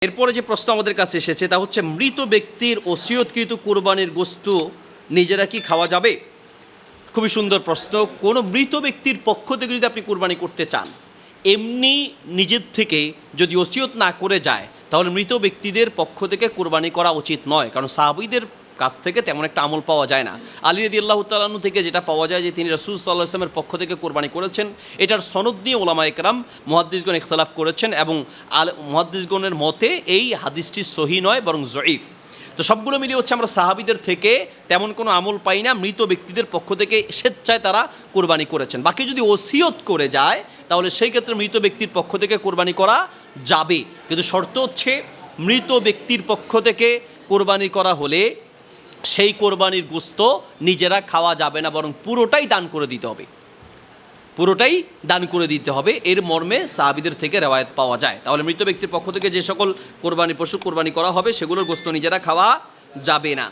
এরপরে যে প্রশ্ন আমাদের কাছে এসেছে তা হচ্ছে মৃত ব্যক্তির ওসিয়তকৃত কুরবানির গোশত নিজেরা কি খাওয়া যাবে? খুবই সুন্দর প্রশ্ন। কোনো মৃত ব্যক্তির পক্ষ থেকে যদি আপনি কুরবানি করতে চান, এমনি নিজের থেকে যদি ওসিয়ত না করে যায়, তাহলে মৃত ব্যক্তিদের পক্ষ থেকে কুরবানি করা উচিত নয়, কারণ সাহাবীদের কাছ থেকে তেমন একটা আমল পাওয়া যায় না। আলী রাদিয়াল্লাহু তাআলা আনহু থেকে যেটা পাওয়া যায় যে তিনি রাসূল সাল্লাল্লাহু আলাইহি ওয়াসাল্লামের পক্ষ থেকে কুরবানি করেছেন, এটার সনদ নিয়ে উলামায়ে কেরাম মুহাদ্দিসগণ ইখতিলাফ করেছেন এবং মুহাদ্দিসগণের মতে এই হাদিসটি সহিহ নয় বরং জয়ীফ। তো সবগুলো মিলিয়ে হচ্ছে আমরা সাহাবীদের থেকে তেমন কোনো আমল পাই না মৃত ব্যক্তিদের পক্ষ থেকে স্বেচ্ছায় তারা কোরবানি করেছেন। বাকি যদি ওসিয়ত করে যায় তাহলে সেই ক্ষেত্রে মৃত ব্যক্তির পক্ষ থেকে কোরবানি করা যাবে, কিন্তু শর্ত হচ্ছে মৃত ব্যক্তির পক্ষ থেকে কোরবানি করা হলে সেই কোরবানির গোশত নিজেরা খাওয়া যাবে না, বরং পুরোটাই দান করে দিতে হবে, পুরোটাই দান করে দিতে হবে। এর মর্মে সাহাবীদের থেকে রেওয়ায়েত পাওয়া যায়। তাহলে মৃত ব্যক্তির পক্ষ থেকে যে সকল কোরবানি পশু কোরবানি করা হবে সেগুলোর গোশত নিজেরা খাওয়া যাবে না।